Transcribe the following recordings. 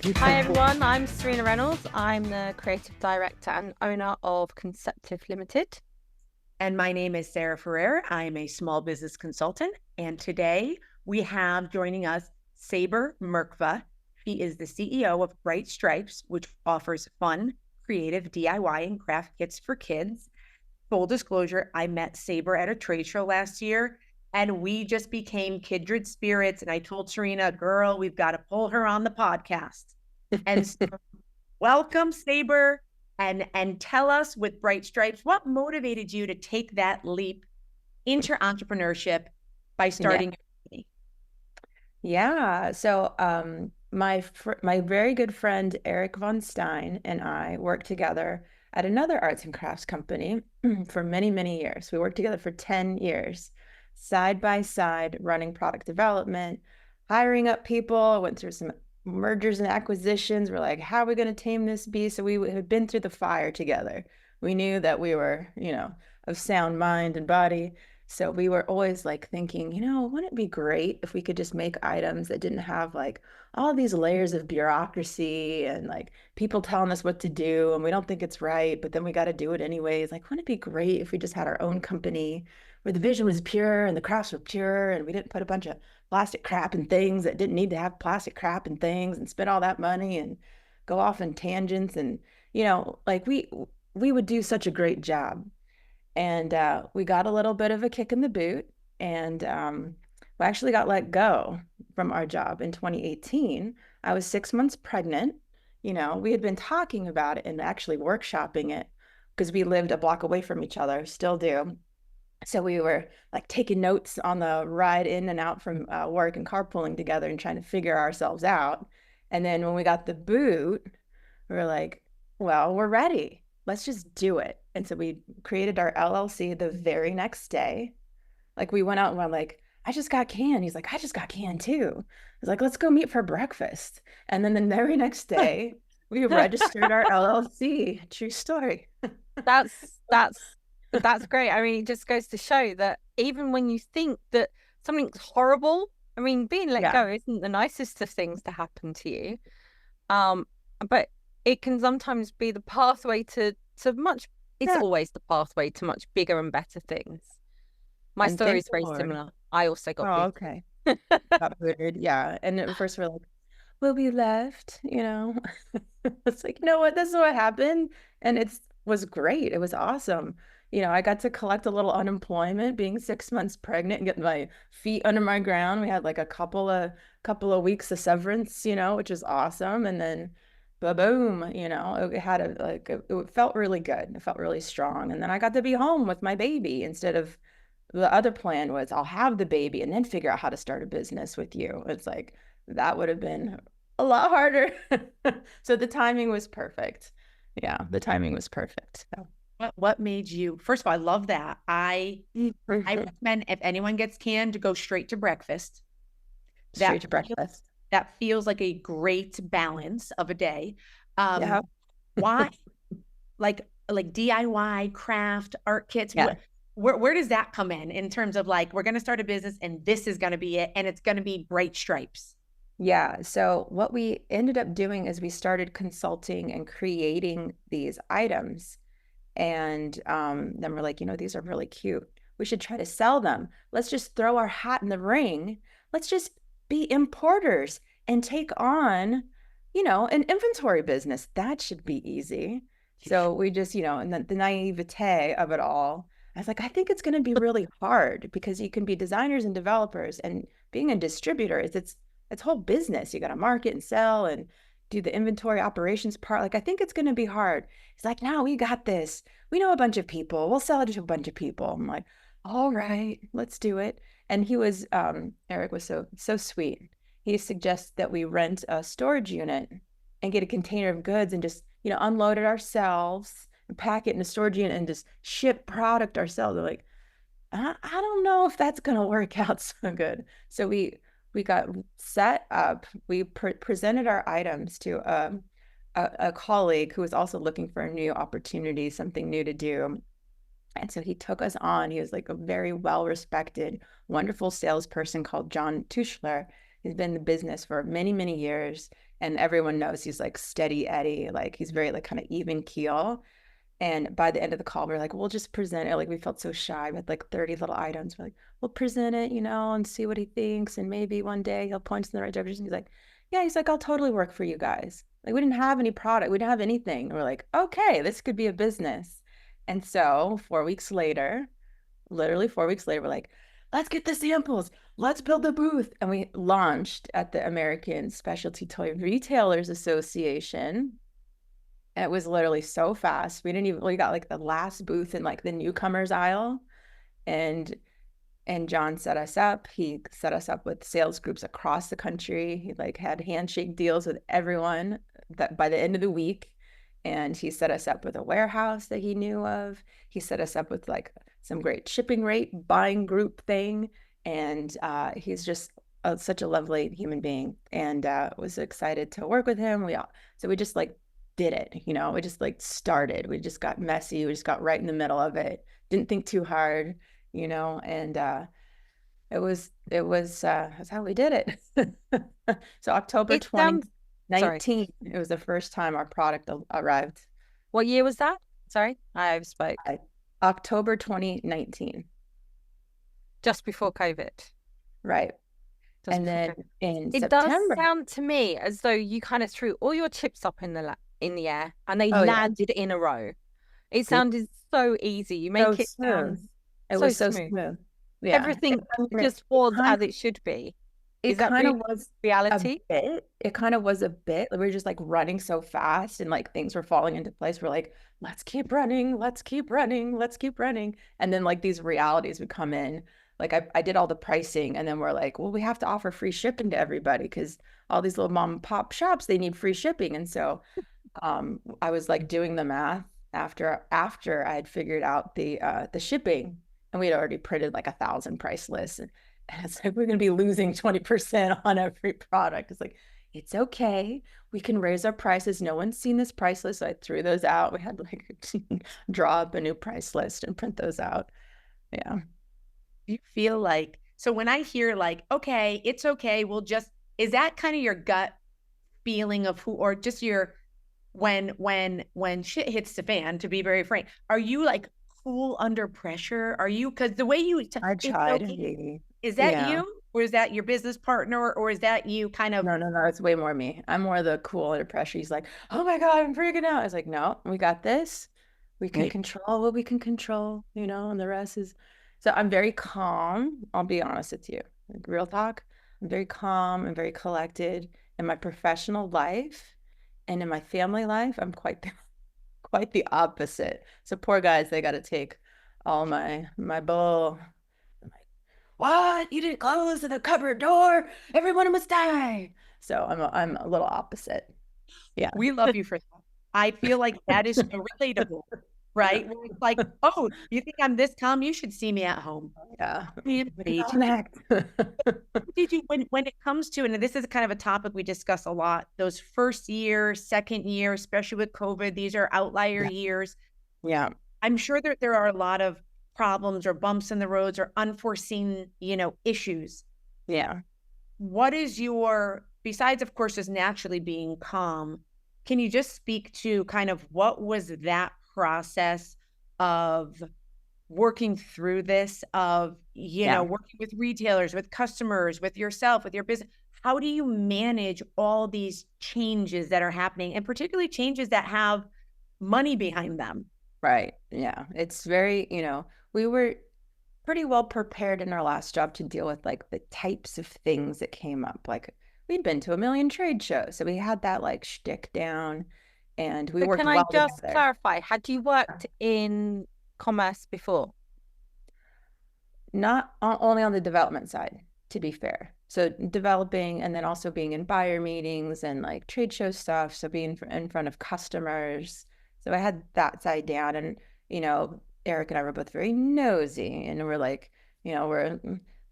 Hi everyone, I'm Serena Reynolds. I'm the creative director and owner of Conceptive Limited. And my name is Sarah Ferrer. I am a small business consultant. And today we have joining us Sabre Mrkva. She is the CEO of Bright Stripes, which offers fun, creative DIY and craft kits for kids. Full disclosure, I met Sabre at a trade show last year and we just became kindred spirits. And I told Serena, girl, we've got to pull her on the podcast. And so welcome, Sabre, and tell us with Bright Stripes, what motivated you to take that leap into entrepreneurship by starting your company? Yeah. So my very good friend Eric von Stein and I worked together at another arts and crafts company for many, many years. We worked together for 10 years, side by side, running product development, hiring up people, went through some mergers and acquisitions. We're like, how are we going to tame this beast? So we had been through the fire together. We knew that we were, of sound mind and body. So we were always like thinking, wouldn't it be great if we could just make items that didn't have like all these layers of bureaucracy and like people telling us what to do and we don't think it's right, but then we got to do it anyways. Like, wouldn't it be great if we just had our own company where the vision was pure and the crafts were pure and we didn't put a bunch of plastic crap and things that didn't need to have plastic crap and things and spend all that money and go off in tangents and, like we would do such a great job. And we got a little bit of a kick in the boot, and we actually got let go from our job in 2018. I was 6 months pregnant. We had been talking about it and actually workshopping it because we lived a block away from each other, still do. So we were like taking notes on the ride in and out from work and carpooling together and trying to figure ourselves out. And then when we got the boot, we were like, well, we're ready. Let's just do it. And so we created our LLC the very next day. Like we went out and went like, I just got canned. He's like, I just got canned too. I was like, let's go meet for breakfast. And then the very next day, we registered our LLC. True story. That's great. I mean, it just goes to show that even when you think that something's horrible, I mean, being let go isn't the nicest of things to happen to you. But it can sometimes be the pathway to much. It's always the pathway to much bigger and better things. My story is very similar. I also got booted. Okay. Got booted, yeah. And at first we're like, we'll be left, It's like, you know what? This is what happened. And it was great. It was awesome. I got to collect a little unemployment being 6 months pregnant and get my feet under my ground. We had like a couple of weeks of severance, which is awesome. And then boom, it had it felt really good. It felt really strong. And then I got to be home with my baby instead of the other plan was I'll have the baby and then figure out how to start a business with you. It's like, that would have been a lot harder. So the timing was perfect. Yeah, the timing was perfect. So. What made you, first of all, I love that. I recommend if anyone gets canned to go straight to breakfast. Straight to breakfast. That feels like a great balance of a day. Why? like DIY, craft, art kits. Yeah. Where does that come in terms of like, we're going to start a business and this is going to be it. And it's going to be Bright Stripes. Yeah. So what we ended up doing is we started consulting and creating these items. And then we're like, these are really cute. We should try to sell them. Let's just throw our hat in the ring. Let's just be importers and take on, an inventory business. That should be easy. So we just, and the naivete of it all, I was like, I think it's going to be really hard because you can be designers and developers, and being a distributor it's whole business. You got to market and sell and do the inventory operations part. Like, I think it's going to be hard. He's like, no, we got this. We know a bunch of people. We'll sell it to a bunch of people. I'm like, all right, let's do it. And he was, Eric was so sweet. He suggests that we rent a storage unit and get a container of goods and just, unload it ourselves and pack it in a storage unit and just ship product ourselves. They're like, I don't know if that's going to work out so good. So we got set up. We presented our items to a colleague who was also looking for a new opportunity, something new to do. And so he took us on. He was like a very well-respected, wonderful salesperson called John Tuschler. He's been in the business for many, many years, and everyone knows he's like steady Eddie, like he's very like kind of even keel. And by the end of the call, we are like, we'll just present it. Like we felt so shy. We had like 30 little items. We're like, we'll present it, and see what he thinks. And maybe one day he'll point us in the right direction. He's like, yeah, he's like, I'll totally work for you guys. Like we didn't have any product. We didn't have anything. And we're like, okay, this could be a business. And so 4 weeks later, literally 4 weeks later, we're like, let's get the samples. Let's build the booth. And we launched at the American Specialty Toy Retailers Association. It was literally so fast. We got like the last booth in like the newcomers aisle. And John set us up. He set us up with sales groups across the country. He like had handshake deals with everyone that by the end of the week. And he set us up with a warehouse that he knew of. He set us up with like some great shipping rate buying group thing. And he's just such a lovely human being, and was excited to work with him. So we just like did it, we just like started. We just got messy. We just got right in the middle of it. Didn't think too hard, and that's how we did it. So October 2019, it was the first time our product arrived. What year was that? Sorry, I overspoke. October 2019. Just before COVID. Right. And then in it September, does sound to me as though you kind of threw all your chips up in the air and they landed in a row. It sounded so easy. You make it sound it was so smooth. Yeah. Everything just was as it should be. It kind of was reality. It kind of was a bit. We were just like running so fast and like things were falling into place. We're like, let's keep running, let's keep running, let's keep running. And then like these realities would come in. Like I did all the pricing, and then we're like, well, we have to offer free shipping to everybody because all these little mom and pop shops, they need free shipping. And so I was like doing the math after I had figured out the shipping, and we had already printed like 1,000 price lists. And it's like, we're going to be losing 20% on every product. It's like, it's okay. We can raise our prices. No one's seen this price list. So I threw those out. We had like draw up a new price list and print those out. Yeah. You feel like, so when I hear like, okay, it's okay, is that kind of your gut feeling of who, or just your, when shit hits the fan, to be very frank, are you like cool under pressure? Are you, because the way you, I tried. Okay, is that you, or is that your business partner, or is that you kind of? No, it's way more me. I'm more the cool under pressure. He's like, oh my God, I'm freaking out. I was like, no, we got this. We can control what we can control, and the rest is. So I'm very calm. I'll be honest with you. Like, real talk. I'm very calm and very collected in my professional life, and in my family life, I'm quite the opposite. So poor guys, they got to take all my bull. I'm like, what? You didn't close the cupboard door? Everyone must die. So I'm a little opposite. Yeah. We love you for that. I feel like that is so relatable. Right? It's like, oh, you think I'm this calm? You should see me at home. Yeah. Did you, when it comes to, and this is kind of a topic we discuss a lot, those first year, second year, especially with COVID, these are outlier years. Yeah. I'm sure that there are a lot of problems or bumps in the roads or unforeseen, issues. Yeah. What is besides, of course, just naturally being calm, can you just speak to kind of what was that process of working through this, of working with retailers, with customers, with yourself, with your business? How do you manage all these changes that are happening, and particularly changes that have money behind them? Right. Yeah. It's very, we were pretty well prepared in our last job to deal with like the types of things that came up. Like we'd been to a million trade shows, so we had that like shtick down. And we worked well together. Can I just clarify? Had you worked in commerce before? Not only on the development side, to be fair. So developing, and then also being in buyer meetings and like trade show stuff. So being in front of customers. So I had that side down. And, Eric and I were both very nosy. And we're like, we're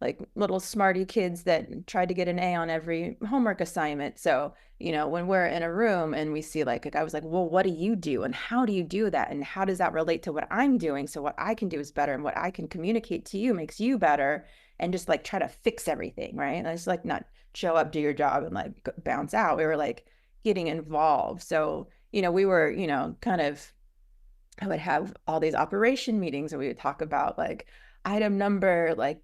like little smarty kids that tried to get an A on every homework assignment. So, when we're in a room and we see like a guy was like, well, what do you do? And how do you do that? And how does that relate to what I'm doing? So what I can do is better, and what I can communicate to you makes you better, and just like try to fix everything. Right. And it's like not show up, do your job, and like bounce out. We were like getting involved. So, we were, kind of, I would have all these operation meetings, and we would talk about like item number, like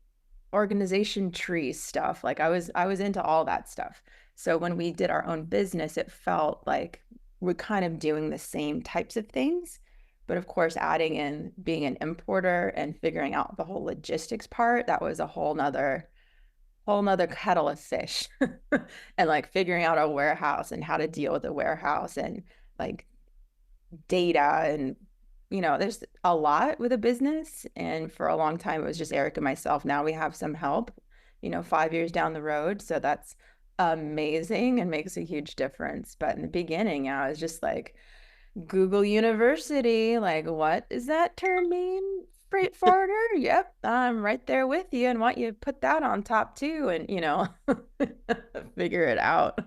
organization tree stuff. Like I was into all that stuff. So when we did our own business, it felt like we're kind of doing the same types of things, but of course adding in being an importer and figuring out the whole logistics part, that was a whole nother kettle of fish. And like figuring out a warehouse and how to deal with a warehouse, and like data, and there's a lot with a business. And for a long time it was just Eric and myself. Now we have some help, 5 years down the road, so that's amazing and makes a huge difference. But in the beginning, I was just like, Google University, like, what does that term mean? Freight forwarder? Yep, I'm right there with you, and want you to put that on top too, and figure it out.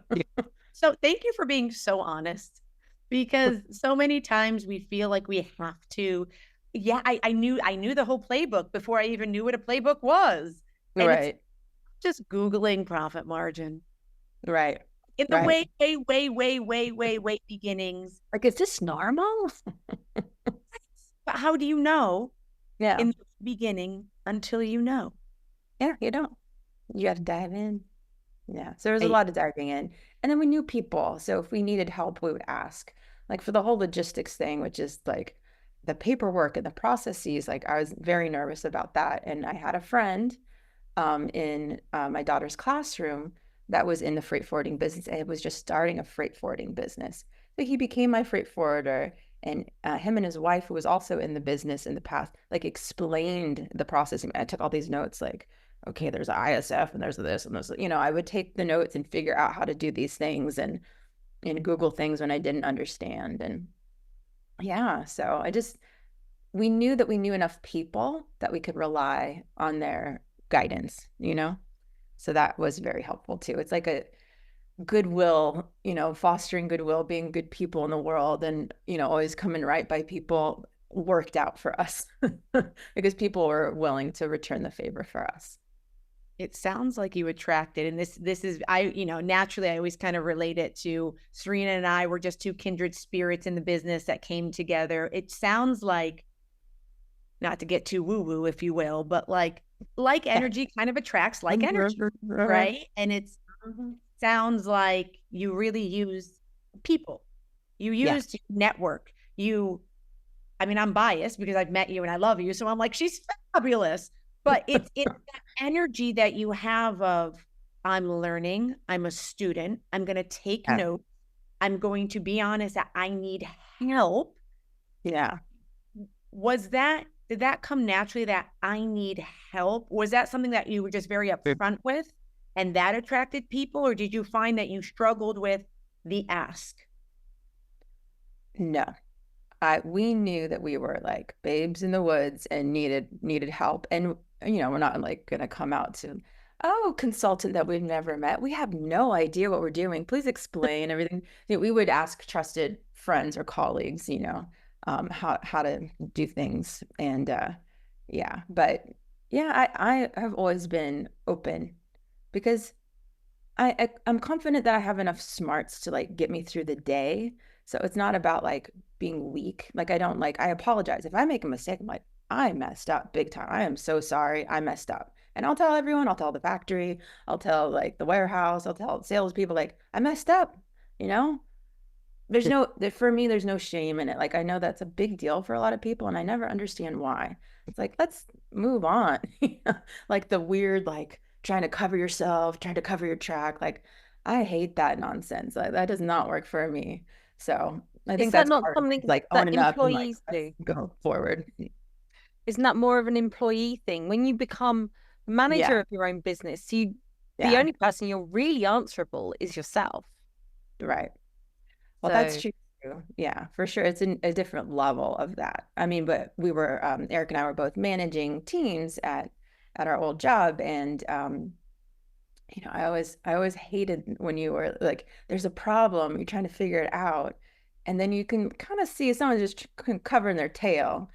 So thank you for being so honest, because so many times we feel like we have to. Yeah, I knew the whole playbook before I even knew what a playbook was. And Right. it's just Googling profit margin. Right. In the way beginnings. Like, is this normal? But how do you know Yeah. in the beginning until you know? Yeah, you don't. You got to dive in. Yeah. So there was a lot of diving in. And then we knew people. So if we needed help, we would ask. Like for the whole logistics thing, which is like the paperwork and the processes, like I was very nervous about that. And I had a friend in my daughter's classroom that was in the freight forwarding business, and it was just starting a freight forwarding business. So he became my freight forwarder, and him and his wife, who was also in the business in the past, like explained the process. I took all these notes, like, okay, there's an ISF and there's this and this, I would take the notes and figure out how to do these things, and Google things when I didn't understand. And yeah, so we knew that we knew enough people that we could rely on their guidance, So that was very helpful too. It's like a goodwill, fostering goodwill, being good people in the world, and, always coming right by people worked out for us because people were willing to return the favor for us. It sounds like you attracted, and this is, naturally I always kind of relate it to Serena and I were just two kindred spirits in the business that came together. It sounds like, not to get too woo-woo, if you will, but like energy kind of attracts like energy, right? And it sounds like you really use people. You used network. I'm biased because I've met you and I love you, so I'm like, she's fabulous. But it's that energy that you have of, I'm learning, I'm a student, I'm going to take notes, I'm going to be honest that I need help. Yeah. Did that come naturally, that I need help? Was that something that you were just very upfront with and that attracted people? Or did you find that you struggled with the ask? No, we knew that we were like babes in the woods and needed help. And, we're not like going to come out to, consultant that we've never met. We have no idea what we're doing. Please explain everything. We would ask trusted friends or colleagues, how to do things. And but I have always been open because I'm confident that I have enough smarts to like get me through the day. So it's not about like being weak. Like I apologize if I make a mistake. I'm like, I messed up big time. I am so sorry. I messed up. And I'll tell everyone, I'll tell the factory, I'll tell like the warehouse, I'll tell salespeople, like I messed up, for me, there's no shame in it. Like, I know that's a big deal for a lot of people, and I never understand why. It's like, let's move on. Like the weird, like trying to cover yourself, trying to cover your track. Like, I hate that nonsense. Like, that does not work for me. So I think that's not something like that owning up and employees do. Go forward. Isn't that more of an employee thing? When you become manager of your own business, the only person you're really answerable is yourself. Right. Well, that's true. Yeah, for sure. It's a different level of that. I mean, but we were, Eric and I were both managing teams at at our old job. And I always hated when you were like, there's a problem, you're trying to figure it out, and then you can kind of see someone just covering their tail,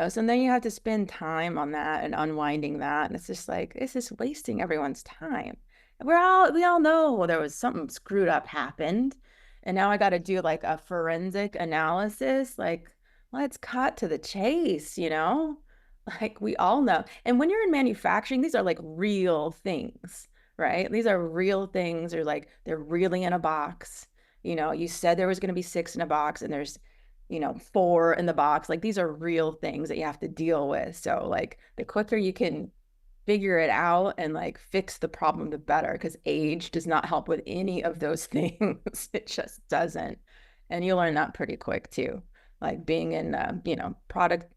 so then you have to spend time on that and unwinding that, and it's just like, it's just wasting everyone's time. We all know there was something screwed up happened, and now I got to do like a forensic analysis. Like, let's cut to the chase, like we all know. And when you're in manufacturing, these are like real things, right? These are real things. Or like, they're really in a box. You said there was going to be 6 in a box, and there's 4 in the box. Like, these are real things that you have to deal with. So like, the quicker you can figure it out and like fix the problem, the better, because age does not help with any of those things. It just doesn't. And you learn that pretty quick too. Like being in product,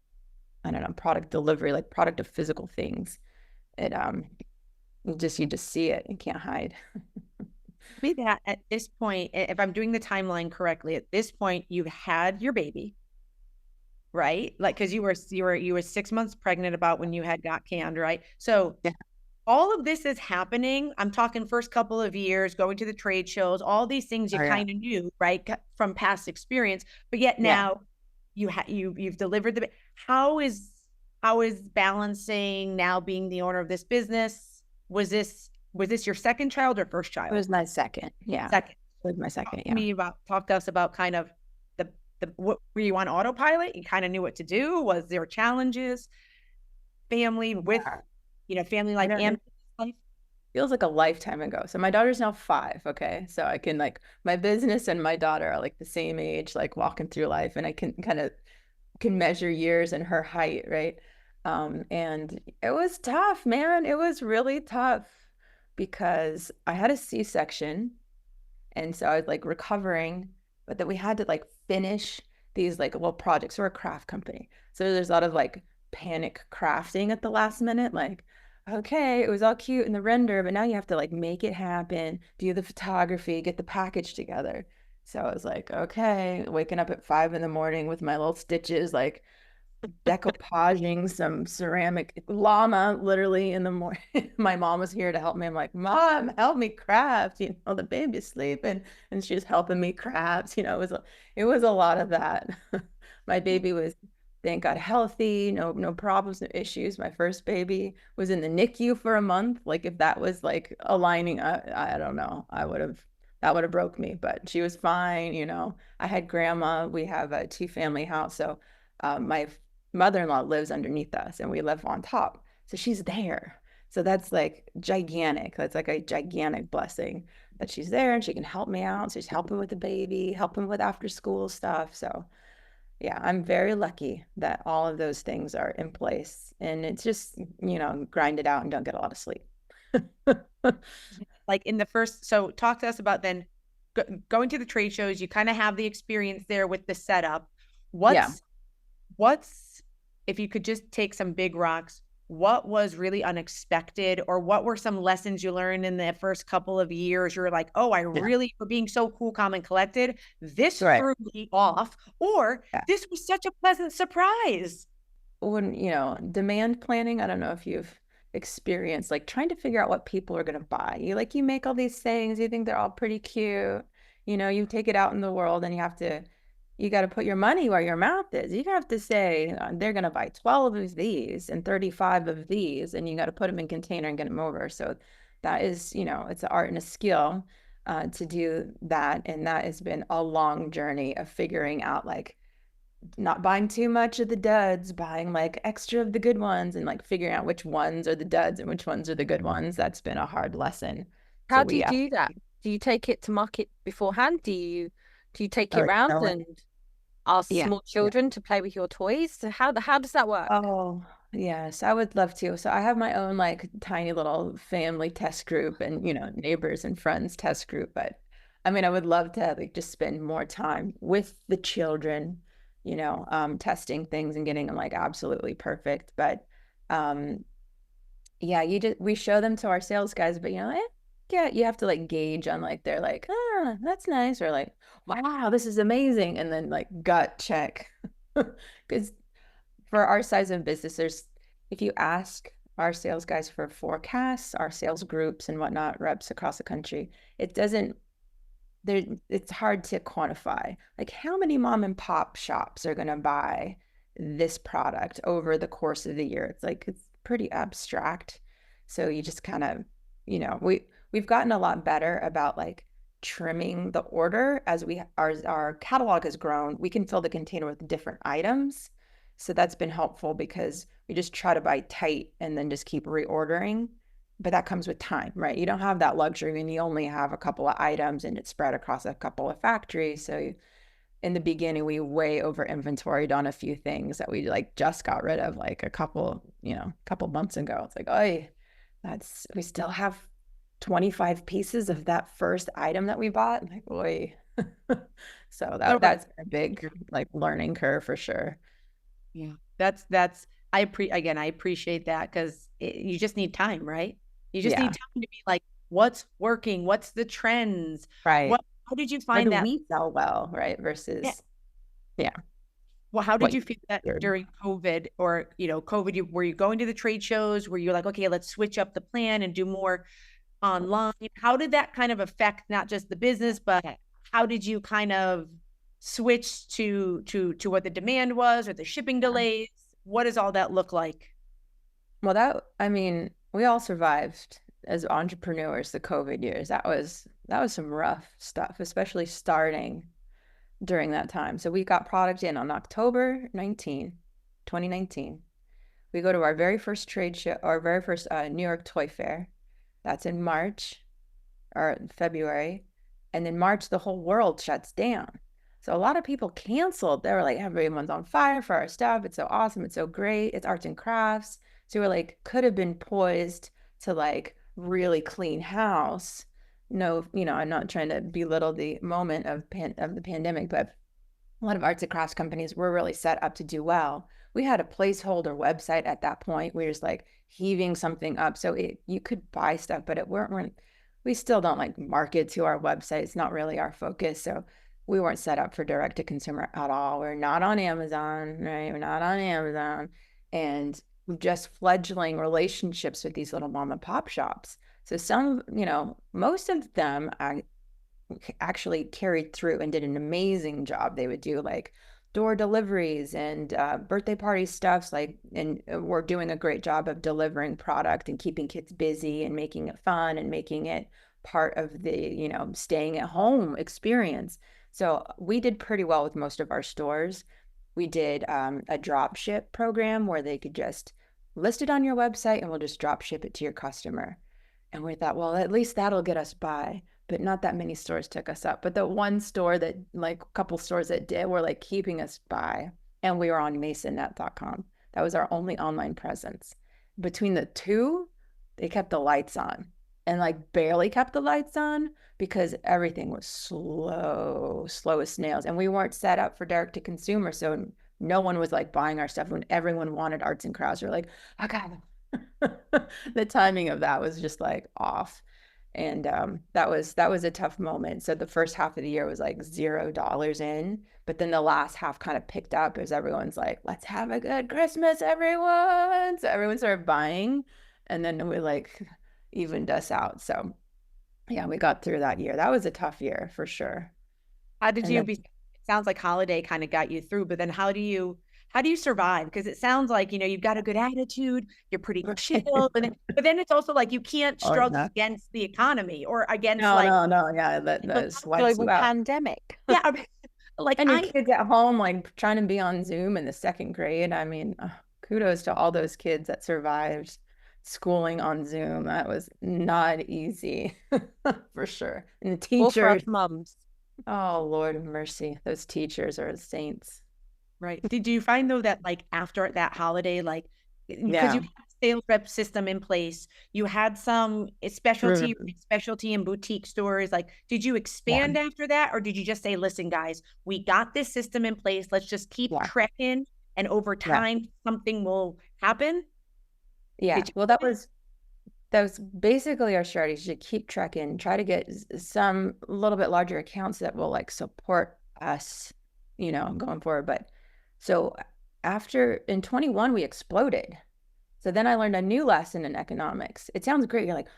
I don't know, product delivery, like product of physical things. It you just see it. You can't hide. Be that at this point, if I'm doing the timeline correctly, at this point you've had your baby, right? Like, because you were 6 months pregnant about when you had got canned, right? So yeah, all of this is happening. I'm talking first couple of years, going to the trade shows, all these things you kind of knew, right, from past experience. But yet now you've delivered the. How is balancing now being the owner of this business? Was this your second child or first child? It was my second. Yeah, second. It was my second. Talk to us about kind of what, were you on autopilot? You kind of knew what to do. Was there challenges? Family with, family life and life? Feels like a lifetime ago. So my daughter's now 5. Okay. So I can like, my business and my daughter are like the same age, like walking through life, and I can measure years and her height. Right. And it was tough, man. It was really tough because I had a C-section. And so I was like recovering, but then we had to like finish these like little projects. We're a craft company. So there's a lot of like panic crafting at the last minute. Like, okay, it was all cute in the render, but now you have to like make it happen, do the photography, get the package together. So I was like, okay, waking up at 5 in the morning with my little stitches, like decoupaging some ceramic llama literally in the morning. My mom was here to help me. I'm like, Mom, help me craft. The baby's sleeping, and she was helping me craft. It was a lot of that. My baby was, thank God, healthy, no problems, no issues. My first baby was in the NICU for a month. Like, if that was like aligning, I don't know, that would have broke me, but she was fine. I had grandma. We have a 2-family house, so my mother-in-law lives underneath us and we live on top. So she's there. So that's like gigantic. That's like a gigantic blessing that she's there and she can help me out. So she's helping with the baby, helping with after school stuff. So yeah, I'm very lucky that all of those things are in place, and it's just, grind it out and don't get a lot of sleep. Like in the first, so talk to us about then going to the trade shows. You kind of have the experience there with the setup. What's, if you could just take some big rocks, what was really unexpected, or what were some lessons you learned in the first couple of years? You're like, oh, really, for being so cool, calm, and collected, this threw me off, or this was such a pleasant surprise. When, demand planning, I don't know if you've experienced like trying to figure out what people are going to buy. You make all these things, you think they're all pretty cute, you take it out in the world and you got to put your money where your mouth is. You have to say, they're going to buy 12 of these and 35 of these, and you got to put them in container and get them over. So that is, it's an art and a skill to do that. And that has been a long journey of figuring out, like, not buying too much of the duds, buying like extra of the good ones, and like figuring out which ones are the duds and which ones are the good ones. That's been a hard lesson. How do you do that? Do you take it to market beforehand? Do you take it around and ask small children to play with your toys? So how does that work? Oh, yes, I would love to. So I have my own like tiny little family test group and, neighbors and friends test group. But I mean, I would love to like just spend more time with the children, testing things and getting them like absolutely perfect. But we show them to our sales guys, but you have to like gauge on like, they're like, that's nice, or like, wow, this is amazing, and then like gut check. Because for our size of business, if you ask our sales guys for forecasts, our sales groups and whatnot, reps across the country. It doesn't, it's hard to quantify. Like, how many mom and pop shops are going to buy this product over the course of the year? It's like, it's pretty abstract. So you just kind of, we've gotten a lot better about like trimming the order as our catalog has grown. We can fill the container with different items. So that's been helpful because we just try to buy tight and then just keep reordering. But that comes with time, right? You don't have that luxury when you only have a couple of items and it's spread across a couple of factories. So in the beginning, we way over inventoried on a few things that we like just got rid of like a couple months ago. It's like, oh, we still have 25 pieces of that first item that we bought. Like, boy. So that's a big like learning curve for sure. Yeah, I appreciate that because you just need time, right? You just need time to be like, what's working? What's the trends? Right. How did you find that? We sell well, right? Versus, yeah. Well, how did you feel that during COVID or, COVID, were you going to the trade shows? Were you like, okay, let's switch up the plan and do more online? How did that kind of affect not just the business, but how did you kind of switch to what the demand was or the shipping delays? What does all that look like? Well, we all survived as entrepreneurs the COVID years. That was some rough stuff, especially starting during that time. So we got product in on October 2019. We go to our very first trade show, our very first New York Toy Fair. That's in March or February. And in March, the whole world shuts down. So a lot of people canceled. They were like, everyone's on fire for our stuff. It's so awesome. It's so great. It's arts and crafts. So we're like, could have been poised to like really clean house. No, I'm not trying to belittle the moment of the pandemic, but a lot of arts and crafts companies were really set up to do well. We had a placeholder website at that point. We were just like heaving something up. So you could buy stuff, but we still don't like market to our website. It's not really our focus. So we weren't set up for direct to consumer at all. We're not on Amazon, right? We're not on Amazon. And just fledgling relationships with these little mom and pop shops. So most of them actually carried through and did an amazing job. They would do like door deliveries and birthday party stuffs, and we're doing a great job of delivering product and keeping kids busy and making it fun and making it part of the, staying at home experience. So we did pretty well with most of our stores. We did a drop ship program where they could just list it on your website and we'll just drop ship it to your customer. And we thought, well, at least that'll get us by. But not that many stores took us up. But the one store that, like a couple stores that did, were like keeping us by. And we were on masonnet.com. That was our only online presence. Between the two, they kept the lights on and like barely kept the lights on because everything was slow as snails. And we weren't set up for direct to consumer. So no one was like buying our stuff when everyone wanted arts and crafts. We're like, I got them. The timing of that was just like off. And that was a tough moment. So the first half of the year was like $0 in, but then the last half kind of picked up as everyone's like, let's have a good Christmas, everyone. So everyone started buying, and then we like evened us out. So yeah, we got through that year. That was a tough year for sure. It sounds like holiday kind of got you through, but then how do you survive? Because it sounds like, you've got a good attitude, you're pretty chill, but then it's also like you can't struggle against the economy or against that's global pandemic. Yeah, and your kids at home like trying to be on Zoom in the second grade. Kudos to all those kids that survived schooling on Zoom. That was not easy for sure. And the teachers, mums. Oh, Lord of mercy. Those teachers are saints. Right. Did you find though that like after that holiday, like because you had a sales rep system in place, you had some specialty and boutique stores. Like, did you expand after that, or did you just say, "Listen, guys, we got this system in place. Let's just keep trekking, and over time, something will happen"? Yeah. Well, that was basically our strategy, to keep trekking, try to get some little bit larger accounts that will like support us, going forward. But so in 21, we exploded. So then I learned a new lesson in economics. It sounds great. You're like,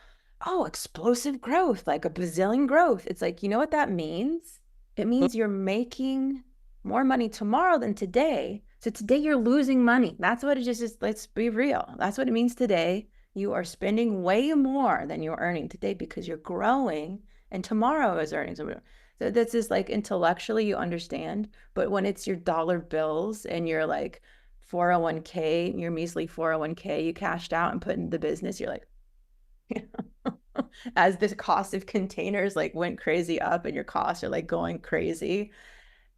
oh, explosive growth, like a bazillion growth. It's like, you know what that means? It means you're making more money tomorrow than today. So today you're losing money. That's what it just is. Let's be real. That's what it means today. You are spending way more than you're earning today because you're growing, and tomorrow is earning. So this is like intellectually you understand, but when it's your dollar bills and you're like 401k, your measly 401k you cashed out and put in the business, you're like, as the cost of containers like went crazy up and your costs are like going crazy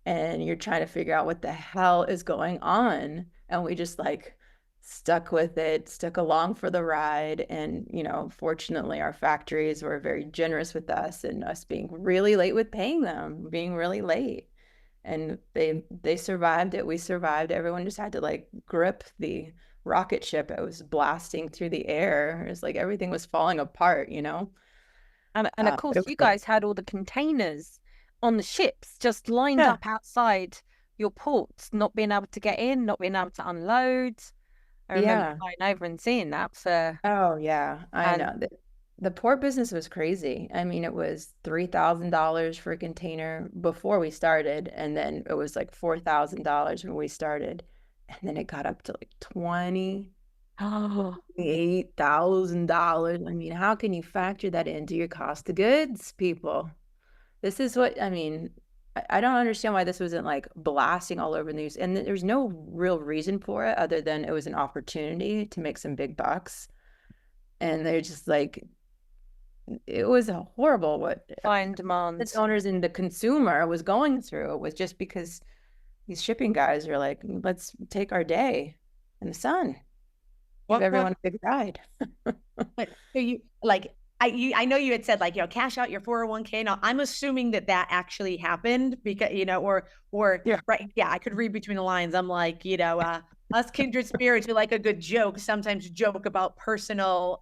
and you're trying to figure out what the hell is going on. And we just like stuck with it, stuck along for the ride. And, you know, fortunately, our factories were very generous with us and us being really late with paying them, being really late. And they survived it. We survived. Everyone just had to like grip the rocket ship. It was blasting through the air. It was like everything was falling apart, you know? And of course, you guys had all the containers on the ships just lined up outside your ports, not being able to get in, not being able to unload. I remember flying over and seeing that for. Oh, yeah, I know. The port business was crazy. I mean, it was $3,000 for a container before we started, and then it was like $4,000 when we started, and then it got up to like $28,000. I mean, how can you factor that into your cost of goods, people? This is what I mean. I don't understand why this wasn't like blasting all over the news, and there's no real reason for it other than it was an opportunity to make some big bucks, and they're just like. It was a horrible what fine demand the owners and the consumer was going through. It was just because these shipping guys are like, let's take our day in the sun. Give everyone a big ride. But so you like I know you had said like, you know, cash out your 401k. Now I'm assuming that actually happened because, you know, or yeah. Right. Yeah. I could read between the lines. I'm like, you know, us kindred spirits who like a good joke sometimes joke about personal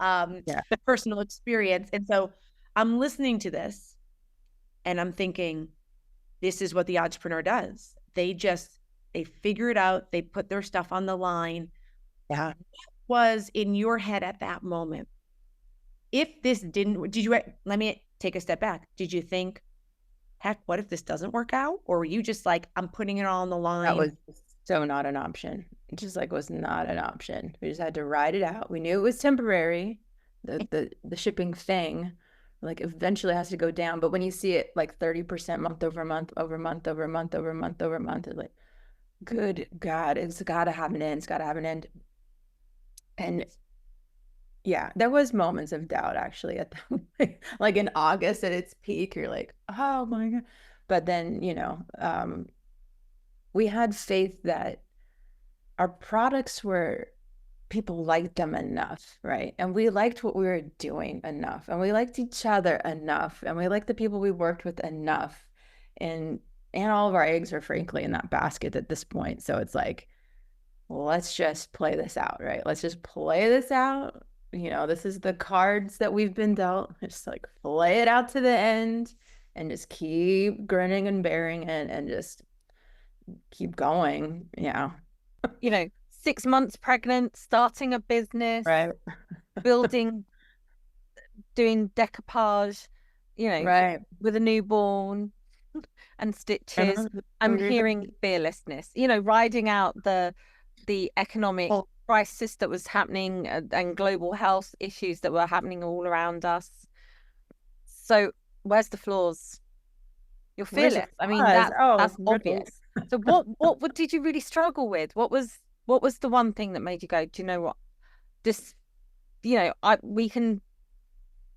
experience. And so I'm listening to this and I'm thinking, this is what the entrepreneur does. They figure it out. They put their stuff on the line. Yeah. What was in your head at that moment? If this let me take a step back. Did you think, heck, what if this doesn't work out? Or were you just like, I'm putting it all on the line? That was so not an option. It just like was not an option. We just had to ride it out. We knew it was temporary. The shipping thing, like eventually has to go down. But when you see it like 30% month over month, over month, over month, over month, over month, it's like, good God, it's got to have an end. It's got to have an end. And yeah, there was moments of doubt actually at the like in August at its peak. You're like, oh my God. But then, you know, we had faith that our products were, people liked them enough, right? And we liked what we were doing enough, and we liked each other enough, and we liked the people we worked with enough. And all of our eggs are frankly in that basket at this point. So it's like, well, let's just play this out, right? Let's just play this out. You know, this is the cards that we've been dealt. Just like play it out to the end and just keep grinning and bearing it and just keep going. Yeah. You know, 6 months pregnant, starting a business, right? Building, doing decoupage, you know, right, with a newborn and stitches. I'm hearing fearlessness, you know, riding out the economic crisis that was happening and global health issues that were happening all around us. So where's the flaws? You're fearless. I mean, that's obvious. So what did you really struggle with? What was the one thing that made you go, do you know what, this, you know, we can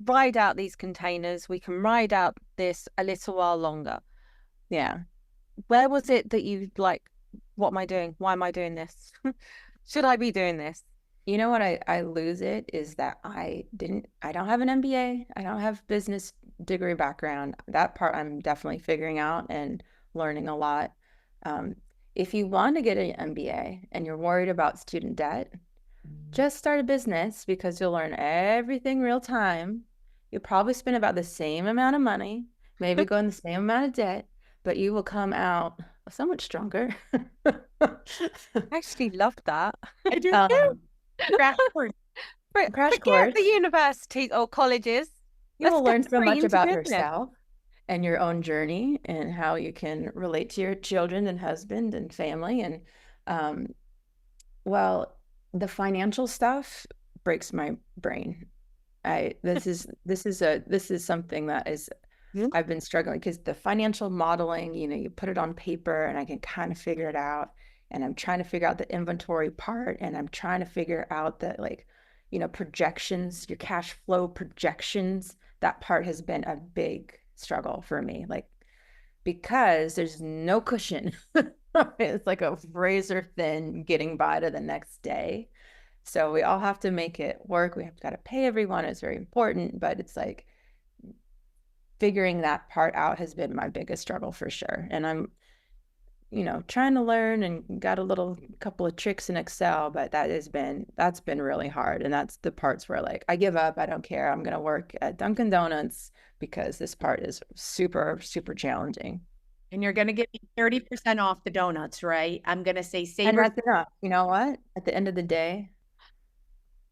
ride out these containers, we can ride out this a little while longer? Yeah. Where was it that you like, what am I doing? Why am I doing this? Should I be doing this? You know what I lose it is that I don't have an MBA. I don't have business degree background. That part I'm definitely figuring out and learning a lot. If you want to get an MBA and you're worried about student debt, just start a business because you'll learn everything real time. You'll probably spend about the same amount of money, maybe go in the same amount of debt, but you will come out so much stronger. I actually love that. I do too. Crash course. Forget the universities or colleges. You will learn so much about business. yourself and your own journey and how you can relate to your children and husband and family. And well, the financial stuff breaks my brain. This is something that is I've been struggling, because the financial modeling, you put it on paper and I can kind of figure it out, and I'm trying to figure out the inventory part, and I'm trying to figure out the projections, your cash flow projections. That part has been a big struggle for me, because there's no cushion. It's like a razor thin getting by to the next day. So we all have to make it work. We have got to pay everyone. It's very important, but it's like figuring that part out has been my biggest struggle for sure. And I'm, trying to learn and got a couple of tricks in Excel, but that's been really hard. And that's the parts where I give up. I don't care. I'm going to work at Dunkin' Donuts because this part is super, super challenging. And you're going to get me 30% off the donuts, right? I'm going to say Sabre. And that's enough. You know what? At the end of the day,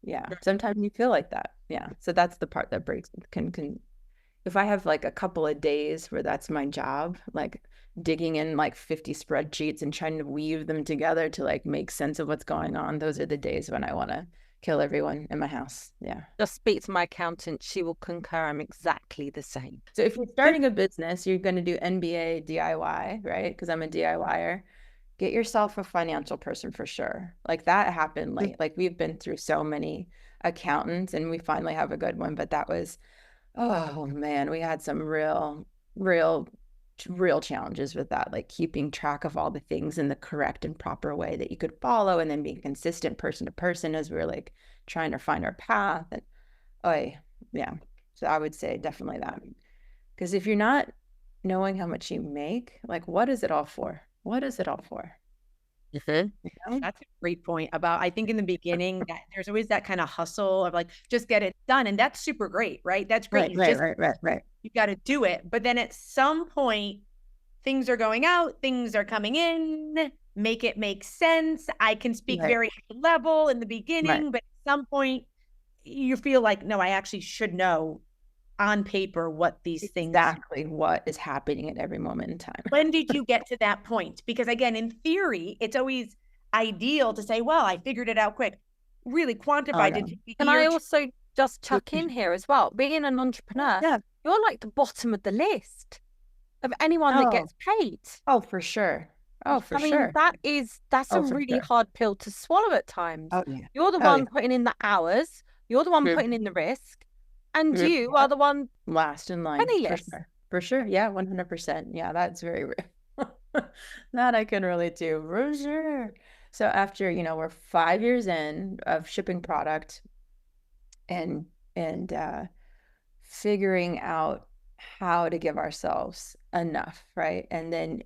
yeah, sometimes you feel like that. Yeah. So that's the part that breaks, if I have a couple of days where that's my job, digging in 50 spreadsheets and trying to weave them together to make sense of what's going on, those are the days when I want to kill everyone in my house. Yeah. Just speak to my accountant. She will concur. I'm exactly the same. So if you're starting a business, you're going to do NBA DIY, right? Because I'm a DIYer. Get yourself a financial person for sure. That happened late. We've been through so many accountants and we finally have a good one, but that was, oh man, we had some real challenges with that, keeping track of all the things in the correct and proper way that you could follow, and then being consistent person to person as we're trying to find our path. And yeah, so I would say definitely that, because if you're not knowing how much you make, what is it all for? What is it all for? Mm-hmm. That's a great point about, I think in the beginning, there's always that kind of hustle of just get it done. And that's super great, right? That's great. Right. You got to do it. But then at some point, things are going out, things are coming in, make it make sense. I can speak very high level in the beginning, but at some point you feel no, I actually should know on paper what these things exactly what is happening at every moment in time. When did you get to that point? Because again, in theory, it's always ideal to say, well, I figured it out quick. Really quantified it. Can I also just chuck in here as well? Being an entrepreneur, you're the bottom of the list of anyone that gets paid. Oh, for sure. Oh, for sure. That's a really hard pill to swallow at times. Oh, yeah. You're the one putting in the hours. You're the one putting in the risk. And you are the one last in line. For sure. Yeah, 100%. Yeah, that's very real. That I can relate to, for sure. So after, we're 5 years in of shipping product and figuring out how to give ourselves enough, right? And then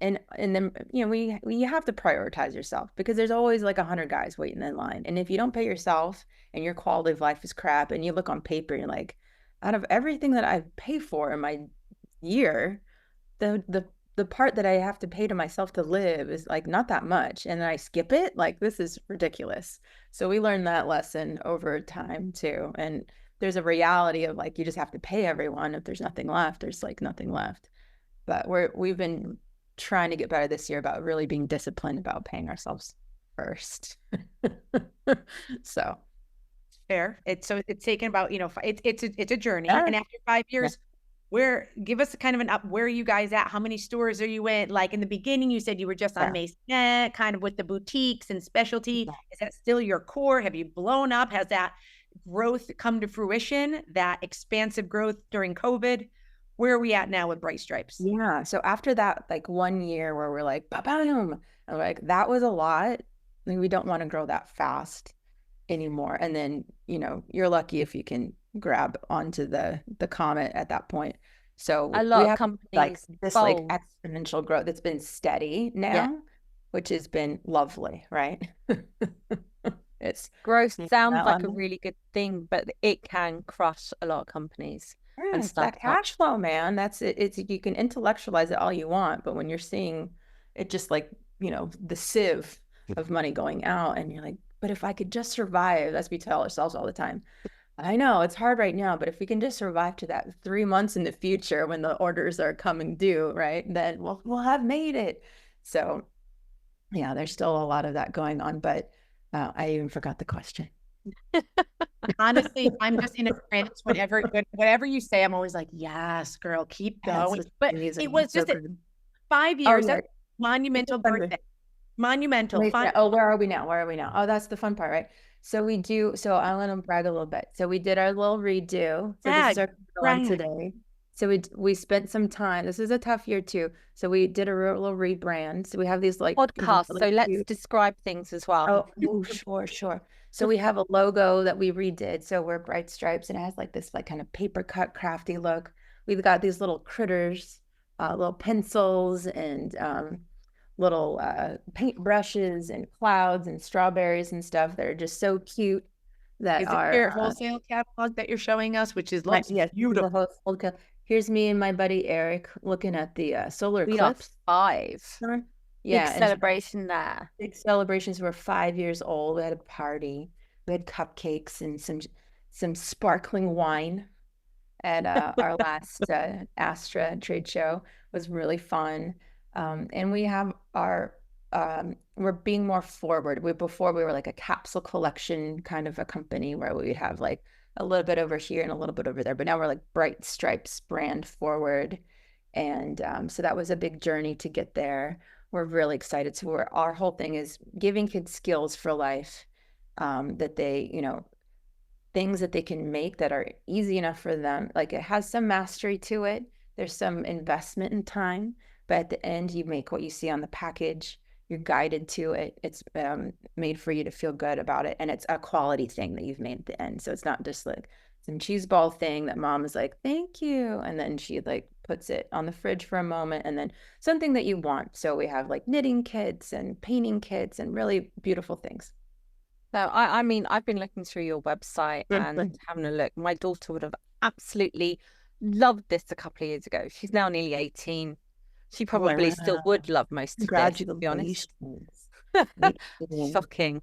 we have to prioritize yourself, because there's always 100 guys waiting in line. And if you don't pay yourself and your quality of life is crap, and you look on paper, you're out of everything that I pay for in my year, the part that I have to pay to myself to live is not that much, and I skip it. This is ridiculous. So we learned that lesson over time too. And there's a reality of you just have to pay everyone. If there's nothing left, there's nothing left. But we've been trying to get better this year about really being disciplined about paying ourselves first. So fair. It's taken about, it's a journey. Yeah. And after 5 years, give us kind of an up, where are you guys at? How many stores are you in? In the beginning, you said you were just on Masonette, kind of with the boutiques and specialty. Yeah. Is that still your core? Have you blown up? Has that growth come to fruition, that expansive growth during COVID? Where are we at now with Bright Stripes? Yeah. So after that, 1 year where we're ba-boom, and that was a lot. We don't want to grow that fast anymore. And then, you're lucky if you can grab onto the comet at that point. So a lot of companies this exponential growth that's been steady now, which has been lovely, right? It's growth sounds like a really good thing, but it can crush a lot of companies. Yeah, it's that cash flow, man. That's it. It's, you can intellectualize it all you want, but when you're seeing it just the sieve of money going out, and you're but if I could just survive, as we tell ourselves all the time, I know it's hard right now, but if we can just survive to that 3 months in the future when the orders are coming due, right, then we'll have made it. So yeah, there's still a lot of that going on, but I even forgot the question. Honestly, I'm just in a trance whatever you say. I'm always like, yes, girl, keep going. But it was just 5 years. That's monumental birthday. Monumental. Fun. Oh, where are we now? Oh, that's the fun part, right? So we do. So I want to brag a little bit. So we did our little redo. So this is our on today. So we spent some time. This is a tough year too. So we did a little rebrand. So we have these like podcasts. So let's describe things as well. Oh, sure. So we have a logo that we redid. So we're Bright Stripes, and it has like this like kind of paper cut crafty look. We've got these little critters, little pencils and little paint brushes and clouds and strawberries and stuff that are just so cute. That are your wholesale catalog that you're showing us, which is beautiful. Here's me and my buddy Eric looking at the solar eclipse. 5. Yeah, big celebration there. Big celebrations. We're 5 years old. We had a party. We had cupcakes and some sparkling wine at our last Astra trade show. It was really fun. And we have our we're being more forward. Before we were like a capsule collection kind of a company where we'd have like a little bit over here and a little bit over there, but now we're like Bright Stripes brand forward. And so that was a big journey to get there. We're really excited. So our whole thing is giving kids skills for life, that they, things that they can make that are easy enough for them. Like it has some mastery to it. There's some investment in time, but at the end you make what you see on the package. You're guided to it. It's made for you to feel good about it. And it's a quality thing that you've made at the end. So it's not just like some cheese ball thing that mom is like, thank you. And then she like puts it on the fridge for a moment, and then something that you want. So we have like knitting kits and painting kits and really beautiful things. So I mean, I've been looking through your website and having a look. My daughter would have absolutely loved this a couple of years ago. She's now nearly 18. She probably still would love most of this, to be honest. Shocking.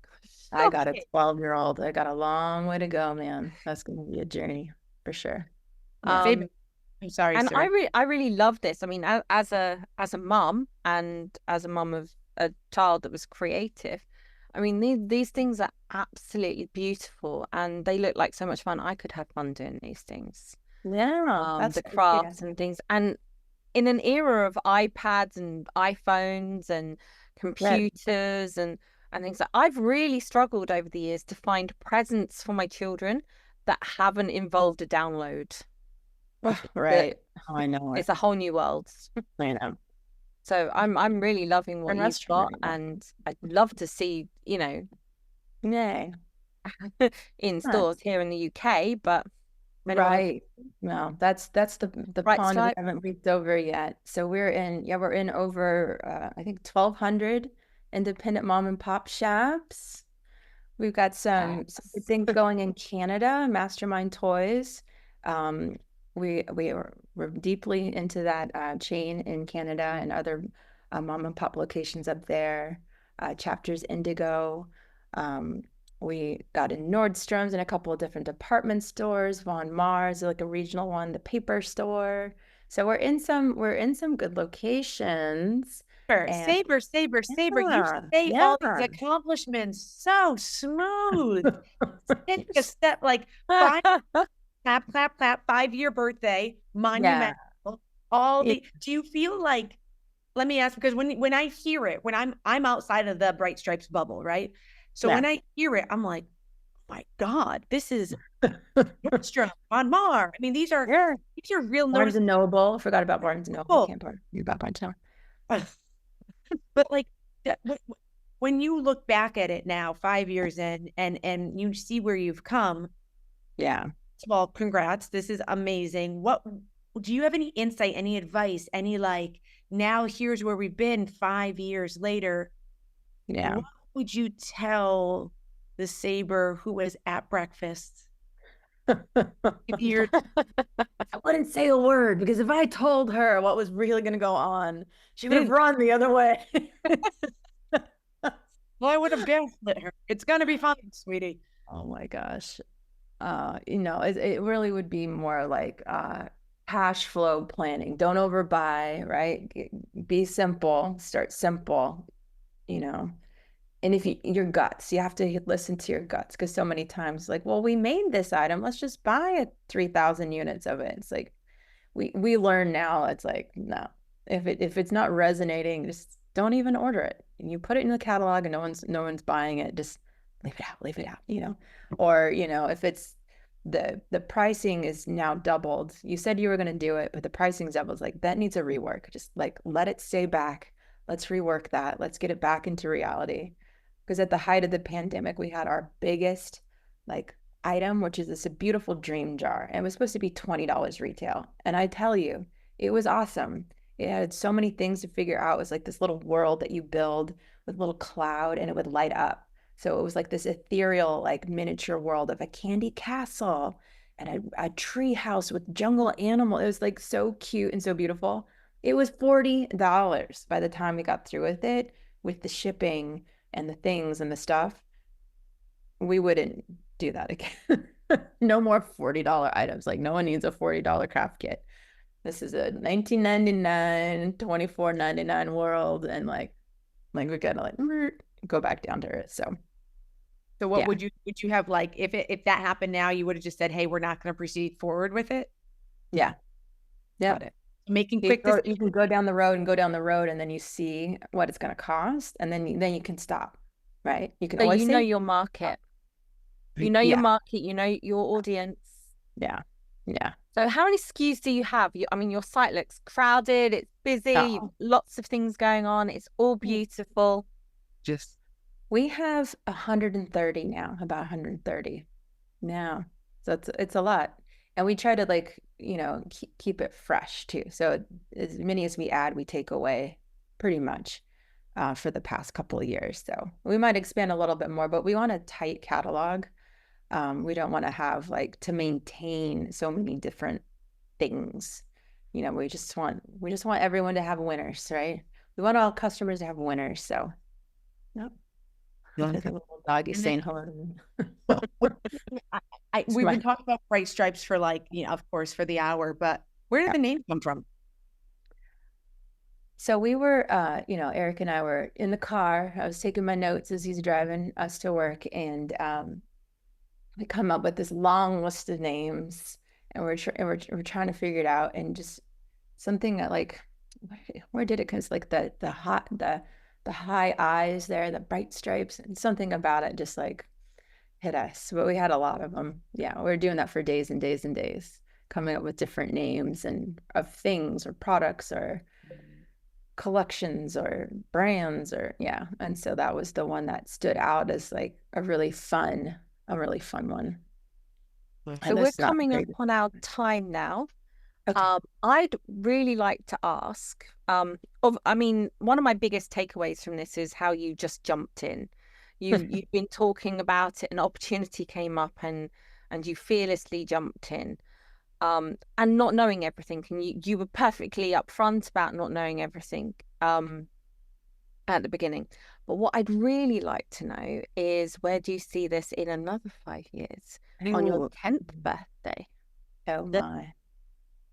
I got a 12-year-old. I got a long way to go, man. That's going to be a journey for sure. I'm sorry, and sir. I really love this. I mean, as a mom and as a mom of a child that was creative, I mean, these things are absolutely beautiful, and they look like so much fun. I could have fun doing these things. Yeah, that's the crafts and things. And in an era of iPads and iPhones and computers and things, like, I've really struggled over the years to find presents for my children that haven't involved a download. Right. I know. It's a whole new world. I know. So I'm really loving what you've got, and I'd love to see, in stores here in the UK, but right. No, that's the pond we haven't reached over yet. So we're in over I think 1,200 independent mom and pop shops. We've got some things going in Canada, Mastermind Toys. We're deeply into that chain in Canada and other mom and pop locations up there. Chapters Indigo. We got in Nordstrom's and a couple of different department stores. Von Mars, like a regional one, the paper store. So we're in some good locations. Sabre. You say all these accomplishments so smooth. Take a step like clap, 5-year birthday, monumental. Do you feel like, let me ask, because when I hear it, when I'm outside of the Bright Stripes bubble, right? So when I hear it, I'm like, oh my God, this is Nordstrom, Von Mar. I mean, these are real Barnes and Noble. I forgot about Barnes and Noble. Can't talk about Barnes and Noble. But like, when you look back at it now, 5 years in, and you see where you've come. Yeah. Well, congrats. This is amazing. What do you have any insight, any advice, any like, now here's where we've been 5 years later. Yeah. What would you tell the Sabre who was at breakfast? I wouldn't say a word, because if I told her what was really going to go on, she would have run the other way. Well, I would have gaslit her. It's gonna be fine, sweetie. Oh my gosh. It really would be more like cash flow planning. Don't overbuy, right? Be simple, start simple, you know. And if your guts, you have to listen to your guts, because so many times, like, well, we made this item, let's just buy 3,000 units of it. It's like we learn now, it's like, no, if it's not resonating, just don't even order it. And you put it in the catalog and no one's buying it, just leave it out, or if it's the pricing is now doubled. You said you were going to do it, but the pricing's doubled. Like, that needs a rework. Just like, let it stay back. Let's rework that. Let's get it back into reality. Because at the height of the pandemic, we had our biggest like item, which is this beautiful dream jar. And it was supposed to be $20 retail. And I tell you, it was awesome. It had so many things to figure out. It was like this little world that you build with a little cloud, and it would light up. So it was like this ethereal, like miniature world of a candy castle and a tree house with jungle animal. It was like so cute and so beautiful. It was $40 by the time we got through with it, with the shipping and the things and the stuff. We wouldn't do that again. No more $40 items. Like, no one needs a $40 craft kit. This is a $19.99, $24.99 world, and like we gotta like go back down to it. So what would you have, like, if that happened now, you would have just said, hey, we're not going to proceed forward with it? Yeah. Got it. Making quick decisions. You can go down the road, and then you see what it's going to cost, and then you can stop, right? You can always know your market. You know your market, you know your audience. Yeah. So how many SKUs do you have? Your site looks crowded, it's busy, lots of things going on, it's all beautiful. We have 130 now, about 130 now. So it's a lot. And we try to keep it fresh too. So as many as we add, we take away pretty much for the past couple of years. So we might expand a little bit more, but we want a tight catalog. We don't want to have to maintain so many different things. We just want everyone to have winners, right? We want all customers to have winners. So, yep. Like a little doggy saying hello to me. We've been talking about Bright Stripes for of course, for the hour, but where did the name come from? So we were, Eric and I were in the car. I was taking my notes as he's driving us to work, and we come up with this long list of names, and we're trying to figure it out, and just something that where did it? Because the high eyes there, the bright stripes, and something about it just hit us. But we had a lot of them. Yeah, we were doing that for days and days and days, coming up with different names and of things or products or collections or brands and so that was the one that stood out as a really fun one. So we're coming up on our time now. Okay. I'd really like to ask, one of my biggest takeaways from this is how you just jumped in. You've been talking about it, an opportunity came up and you fearlessly jumped in, and not knowing everything. And you were perfectly upfront about not knowing everything at the beginning. But what I'd really like to know is, where do you see this in another 5 years on your 10th birthday? Oh my.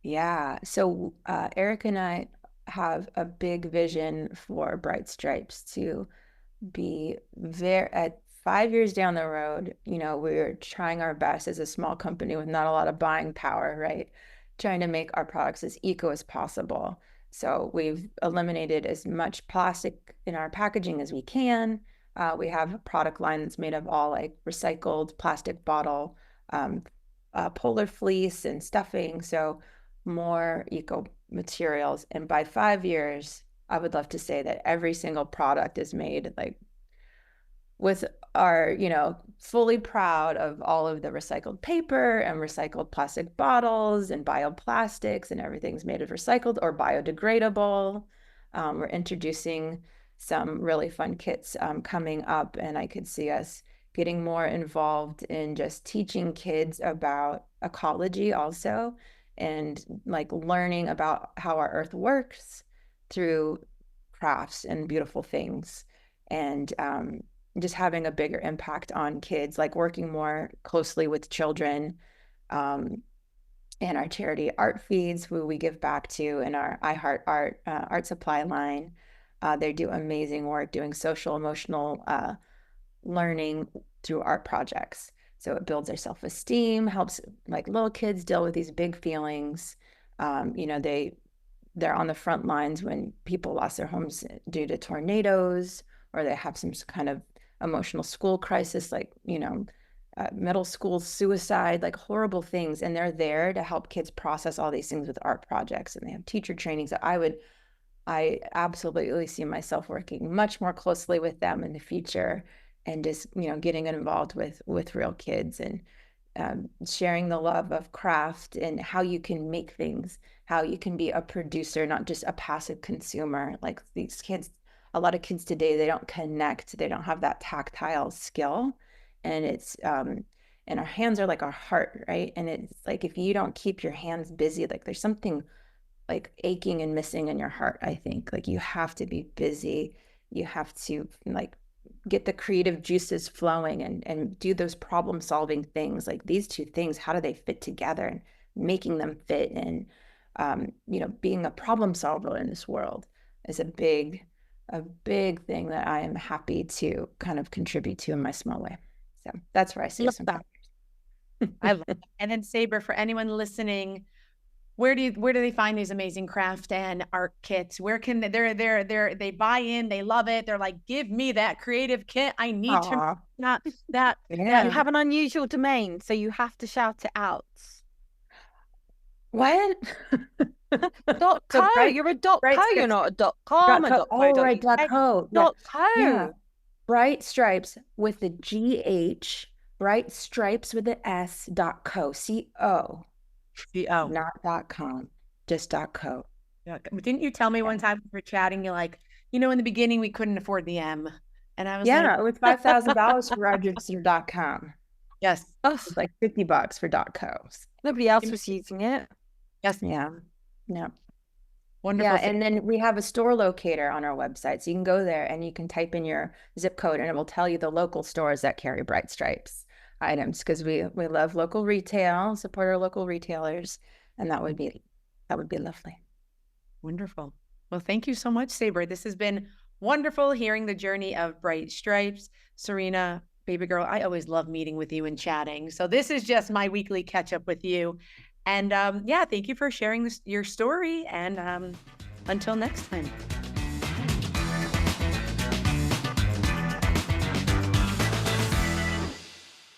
Yeah. So Eric and I have a big vision for Bright Stripes to be there at 5 years down the road. We're trying our best as a small company with not a lot of buying power, right? Trying to make our products as eco as possible. So we've eliminated as much plastic in our packaging as we can. We have a product line that's made of all recycled plastic bottle, polar fleece and stuffing. So more eco materials. And by 5 years, I would love to say that every single product is made with our, fully proud of all of the recycled paper and recycled plastic bottles and bioplastics, and everything's made of recycled or biodegradable. We're introducing some really fun kits coming up, and I could see us getting more involved in just teaching kids about ecology also, and learning about how our earth works through crafts and beautiful things. And just having a bigger impact on kids, like working more closely with children. And our charity Art Feeds, who we give back to, and our I Heart Art art supply line. They do amazing work doing social emotional learning through art projects. So it builds their self-esteem, helps like little kids deal with these big feelings. They're on the front lines when people lost their homes due to tornadoes, or they have some kind of emotional school crisis, like, middle school suicide, like horrible things. And they're there to help kids process all these things with art projects. And they have teacher trainings that I absolutely see myself working much more closely with them in the future, and just, getting involved with real kids, and sharing the love of craft and how you can make things, how you can be a producer, not just a passive consumer. Like these kids, a lot of kids today, they don't connect, they don't have that tactile skill. And it's, and our hands are like our heart, right? And it's like, if you don't keep your hands busy, like there's something like aching and missing in your heart, I think. Like you have to be busy. You have to like get the creative juices flowing, and do those problem solving things. Like these two things, how do they fit together, and making them fit, and being a problem solver in this world is a big thing that I am happy to kind of contribute to in my small way. So that's where I see some. I love that. And then Sabre, for anyone listening, where do they find these amazing craft and art kits? Where can they buy in? They love it. They're like, give me that creative kit. I need to not that. Yeah. You have an unusual domain, so you have to shout it out. What? .co. You're a .co. You're not a .com. Oh, right. .co. .co. Yeah. Bright Stripes with the GH. Bright Stripes with the S. .co. C-O. Not .com, just .co. Yeah. Didn't you tell me one time we were chatting, you're like, in the beginning we couldn't afford the M, and I was like, it was $5,000 for register.com. Yes. Oh, it was like $50 for .co. Nobody else was using it. Yes. Yeah. Wonderful. Yeah, and then we have a store locator on our website, so you can go there and you can type in your zip code, and it will tell you the local stores that carry Bright Stripes items, because we love local retail, support our local retailers, and that would be lovely. Wonderful. Well, thank you so much, Sabre. This has been wonderful hearing the journey of Bright Stripes. Serena, baby girl, I always love meeting with you and chatting. So this is just my weekly catch up with you. And thank you for sharing your story. And until next time.